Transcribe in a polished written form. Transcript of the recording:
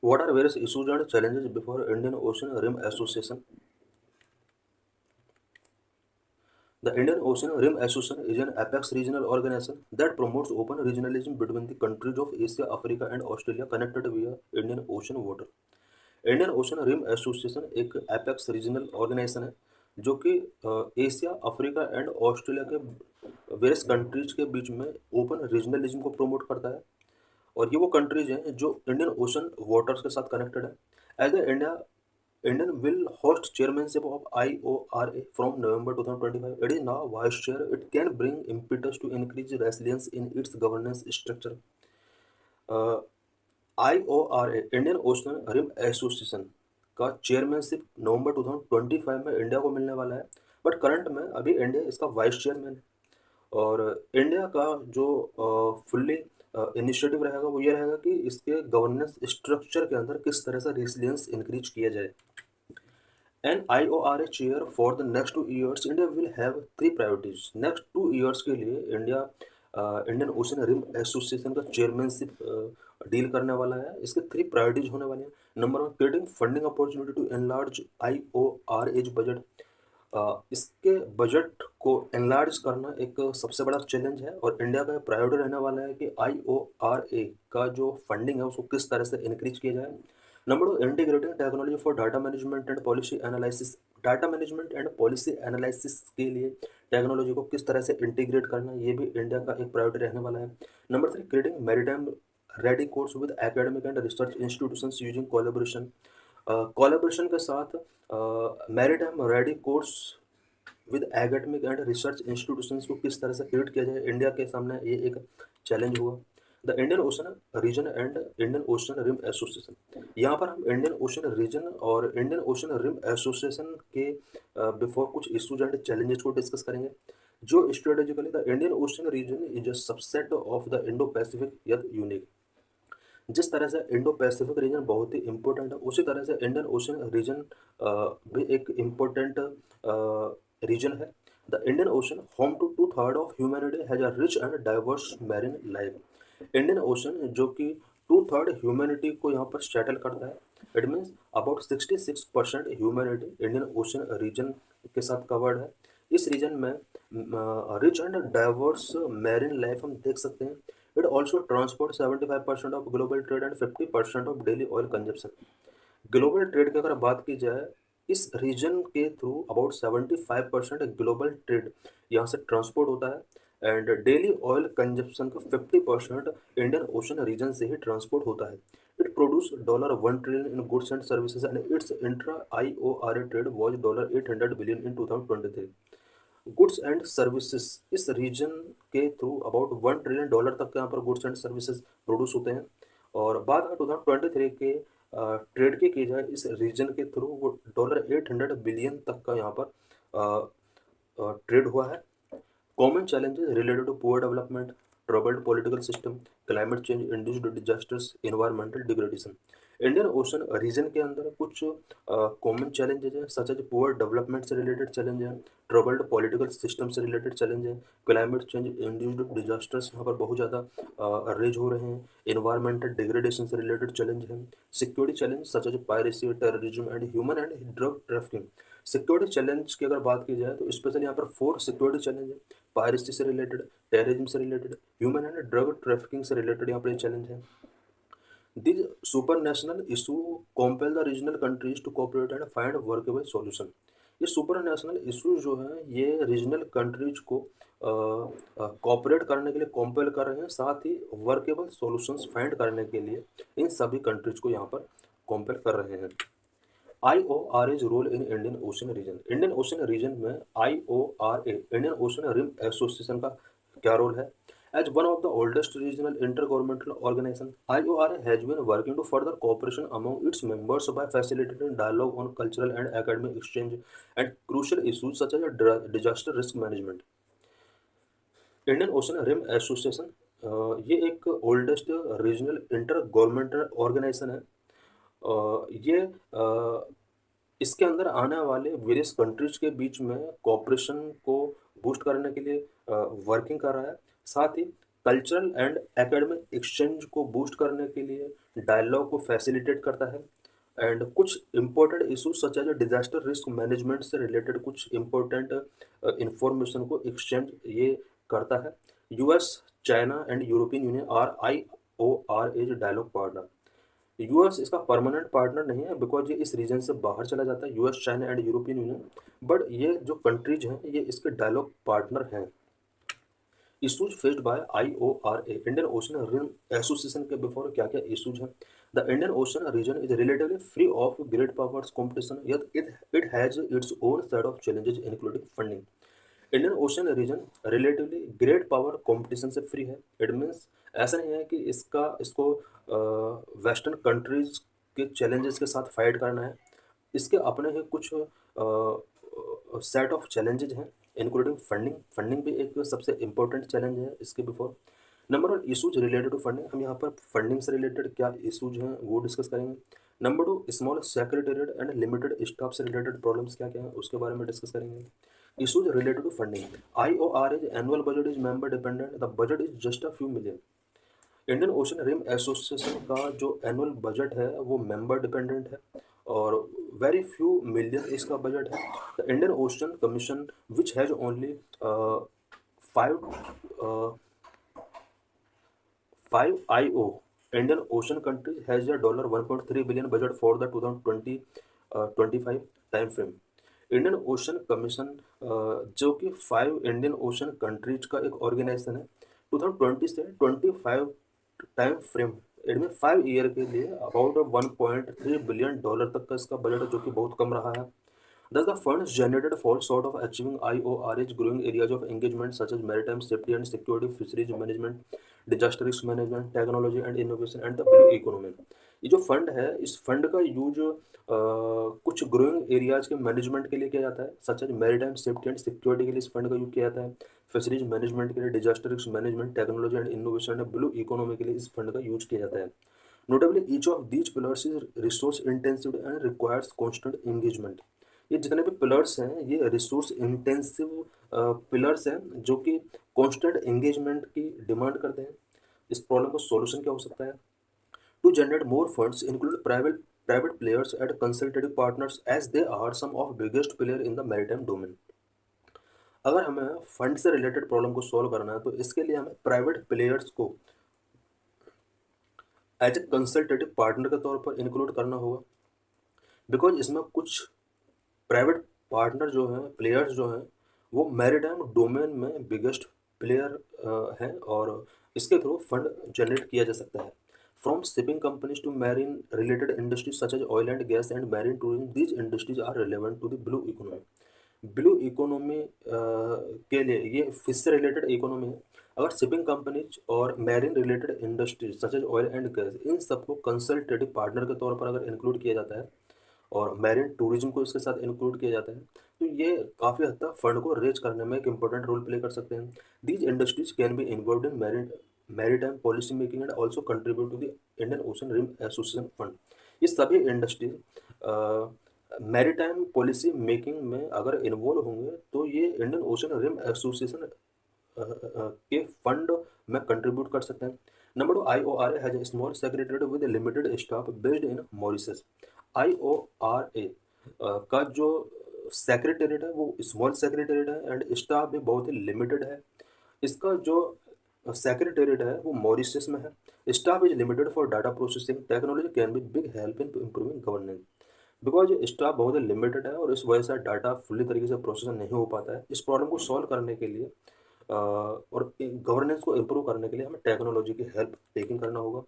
What are various issues and challenges before Indian Ocean Rim Association? The Indian Ocean Rim Association is an apex regional organization that promotes open regionalism between the countries of Asia, Africa, and Australia connected via Indian Ocean water. Indian Ocean rim association एक apex regional organization है जो कि Asia, Africa and Australia के various countries के बीच में open regionalism को promote करता है। और ये वो कंट्रीज हैं जो इंडियन ओशन वाटर्स के साथ कनेक्टेड है। As a India Indian will host chairmanship of IORA from November 2025. It is now vice chair. It can bring impetus to increase resilience in its governance structure. IORA Indian Ocean rim association का chairmanship नवंबर 2025 में India को मिलने वाला है, but current में अभी India इसका vice chairman है। और इंडिया का जो फुल्ली इनिशिएटिव रहेगा वो ये रहेगा कि इसके गवर्नेंस स्ट्रक्चर के अंदर किस तरह से रेसिलियंस इंक्रीज किया जाए। An IORA chair for the next 2 years India will have 3 priorities. Next 2 years के लिए India Indian Ocean rim association का चेयरमैनशिप डील करने वाला है। इसके 3 प्रायोरिटीज होने वाले हैं। Number 1, creating funding opportunity to enlarge IORA's budget. इसके बजट को एनलार्ज करना एक सबसे बड़ा चैलेंज है और इंडिया का प्रायोरिटी रहने वाला है कि IORA का जो फंडिंग है उसको किस तरह से इंक्रीज किया जाए। Number 2, integrating technology for data management and policy analysis. Data management and policy analysis के लिए टेक्नोलॉजी को किस तरह से इंटीग्रेट करना, ये भी इंडिया का एक प्रायोरिटी रहने वाला है। Number 3, creating maritime ready course with academic and research institutions using collaboration. Collaboration के साथ maritime ready course with academic and research institutions को किस तरह से क्रिएट किया जाए, इंडिया के सामने ये एक चैलेंज हुआ। The Indian Ocean region and Indian Ocean rim association. यहाँ पर हम इंडियन ओशन रीजन और इंडियन ओशन रिम एसोसिएशन के बिफोर कुछ इश्यूज एंड चैलेंजेस को डिस्कस करेंगे। जो strategically the Indian Ocean region is a subset of the Indo Pacific yet unique. जिस तरह से इंडो पैसिफिक रीजन बहुत ही इंपॉर्टेंट है, उसी तरह से इंडियन ओशन रीजन भी एक इम्पोर्टेंट रीजन है। The Indian Ocean home to 2/3 of humanity has a rich and diverse marine life. Indian Ocean जो कि 2/3 ह्यूमैनिटी को यहाँ पर सेटल करता है। It means about 66% humanity Indian Ocean region के साथ कवर्ड है। इस रीजन में rich and diverse marine life हम देख सकते हैं। It also transport 75% of global trade and 50% of daily oil consumption. Global trade की अगर बात की जाए, इस रीजन के थ्रू अबाउट 75% ग्लोबल ट्रेड यहाँ से ट्रांसपोर्ट होता है एंड डेली ऑयल कंजप्शन का 50% इंडियन ओशन रीजन से ही ट्रांसपोर्ट होता है। It produce $1 trillion in goods and services and it's intra IORA trade was $800 billion in 2023। Goods and services इस reason के थ्रू अबाउट $1 ट्रिलियन तक के यहाँ पर गुड्स एंड सर्विसेज प्रोड्यूस होते हैं। और बाद में 2023 के ट्रेड की जाए इस रीजन के थ्रू वो $800 बिलियन तक का यहाँ पर ट्रेड हुआ है। Common challenges related to poor development, troubled political system, climate change induced disasters, environmental degradation. Indian Ocean region के अंदर कुछ कॉमन चैलेंजेस हैं सच एज पुअर डेवलपमेंट से रिलेटेड चैलेंज है, ट्रबल्ड पॉलिटिकल सिस्टम से रिलेटेड चैलेंज है, climate change induced disasters यहाँ पर बहुत ज़्यादा रेज हो रहे हैं, एनवायरमेंटल डिग्रेडेशन से रिलेटेड चैलेंज है, security challenge such as piracy, terrorism and human and drug trafficking. Security challenge की अगर बात की जाए तो स्पेशली यहाँ पर 4 सिक्योरिटी चैलेंज है। पायरेसी से रिलेटेड, टेररिज्म से related, human and drug trafficking से रिलेटेड यहाँ पर चैलेंज है। This super national issue compel the regional countries to cooperate and find workable solution. ये सुपर नेशनल इशू जो है ये रीजनल कंट्रीज को कोऑपरेट करने के लिए कॉम्पेल कर रहे हैं, साथ ही वर्केबल सॉल्यूशंस फाइंड करने के लिए इन सभी कंट्रीज को यहाँ पर कॉम्पेल कर रहे हैं। IORA's role in Indian Ocean region. Indian Ocean region में IORA Indian Ocean rim association का क्या रोल है? As one of the oldest regional intergovernmental organizations, IORA has been working to further cooperation among its members by facilitating dialogue on cultural and academic exchange and crucial issues such as disaster risk management. Indian Ocean rim association ये एक oldest regional intergovernmental organization है। ये इसके अंदर आने वाले various countries के बीच में कोऑपरेशन को बूस्ट करने के लिए वर्किंग कर रहा है, साथ ही कल्चरल एंड एकेडमिक एक्सचेंज को बूस्ट करने के लिए, डायलॉग को फैसिलिटेट करता है, एंड कुछ important issues such as disaster risk management से रिलेटेड कुछ इंपॉर्टेंट इंफॉर्मेशन को एक्सचेंज ये करता है। US, China and European Union are IOR as dialogue partner. US इसका परमानेंट पार्टनर नहीं है बिकॉज ये इस रीजन से बाहर चला जाता है, US, China and European Union, but ये जो कंट्रीज हैं ये इसके डायलॉग पार्टनर हैं। Issues faced by IORA, Indian Ocean rim association के बिफोर क्या क्या इशूज हैं। The Indian Ocean region is relatively free of great powers competition, yet it has its own set of challenges including funding। Indian Ocean region relatively great power competition से free है। It means ऐसा नहीं है कि इसको western countries के challenges के साथ फाइट करना है। इसके अपने ही कुछ सेट ऑफ चैलेंजेज हैं इंक्लूडिंग फंडिंग। फंडिंग भी एक सबसे इंपॉर्टेंट चैलेंज है इसके before. Number 1 issues related to funding, हम यहाँ पर फंडिंग से रिलेटेड क्या इशूज हैं वो डिस्कस करेंगे। Number 2 small secretariat and limited staff से रिलेटेड प्रॉब्लम्स क्या क्या हैं उसके बारे में डिस्कस करेंगे। Issues related to funding, IORA annual budget is member dependent, the budget is just a few million. Indian Ocean rim association का जो एनुअल बजट है वो मेंबर डिपेंडेंट है और वेरी फ्यू मिलियन इसका बजट है। The Indian ocean commission which has only 5 IO Indian ocean countries has a $1.3 billion budget for the 2020-25 time frame. Indian ocean commission जो कि 5 इंडियन ओशन कंट्रीज का एक organisation है, 2020 से 25 टाइम फ्रेम इनमें 5 year के लिए अबाउट $1.3 बिलियन तक का इसका बजट है, जो कि बहुत कम रहा है। Thus, the funds generated fall short of achieving IORA's growing areas of engagement such as maritime safety and security, fisheries management, disaster risk management, technology and innovation, and the blue economy। ये जो fund है इस fund का use कुछ growing areas के management के लिए किया जाता है, such as maritime safety and security के लिए इस फंड का यूज किया जाता है, फिशरीज मैनेजमेंट के लिए, disaster risk management, technology and innovation and blue economy के लिए इस फंड का यूज किया जाता है। Notably each of these pillars is resource intensive and requires constant engagement. ये जितने भी पिलर्स हैं ये रिसोर्स इंटेंसिव पिलर्स हैं जो कि कॉन्स्टेंट एंगेजमेंट की डिमांड करते हैं। इस प्रॉब्लम का सॉल्यूशन क्या हो सकता है? To generate more funds include private players and consultative partners as they are some of biggest player in the maritime domain. अगर हमें फंड से रिलेटेड प्रॉब्लम को सॉल्व करना है तो इसके लिए हमें प्राइवेट प्लेयर्स को एज ए कंसल्टेटिव पार्टनर के तौर पर इंक्लूड करना होगा, बिकॉज इसमें कुछ प्राइवेट पार्टनर जो हैं, प्लेयर्स जो हैं, वो मैरीटाइम डोमेन में बिगेस्ट प्लेयर हैं और इसके थ्रू फंड जनरेट किया जा सकता है। From shipping companies to marine related industries such as oil and gas and marine tourism, these industries are relevant to the blue economy. Blue economy के लिए ये फिश से रिलेटेड इकोनॉमी है। अगर शिपिंग कंपनीज और marine related industries such as oil and gas इन सबको consultative partner के तौर पर अगर इंक्लूड किया जाता है और मैरीन टूरिज्म को इसके साथ इंक्लूड किया जाता है तो ये काफ़ी हद तक फंड को रेज करने में एक इंपॉर्टेंट रोल प्ले कर सकते हैं। These industries can be involve in maritime policy making and also contribute to the Indian Ocean rim Association fund. ये सभी इंडस्ट्रीज मैरीटाइम पॉलिसी मेकिंग में अगर इन्वॉल्व होंगे तो ये इंडियन ओशन रिम एसोसिएशन के फंड में कंट्रीब्यूट कर सकते हैं। Number 2 IORA has a small secretariat with limited staff based in Mauritius. IORA का जो सेक्रेटरीट है वो स्मॉल सेक्रेटरीट है एंड स्टाफ भी बहुत ही लिमिटेड है। इसका जो सेक्रेटरीट है वो मॉरिशस में है। Staff is limited for data processing, technology can be big help in improving governance. Because staff बहुत ही लिमिटेड है और इस वजह से डाटा फुल्ली तरीके से प्रोसेस नहीं हो पाता है। इस प्रॉब्लम को सॉल्व करने के लिए और गवर्नेंस को इम्प्रूव करने के लिए हमें टेक्नोलॉजी की हेल्प टेकिंग करना होगा।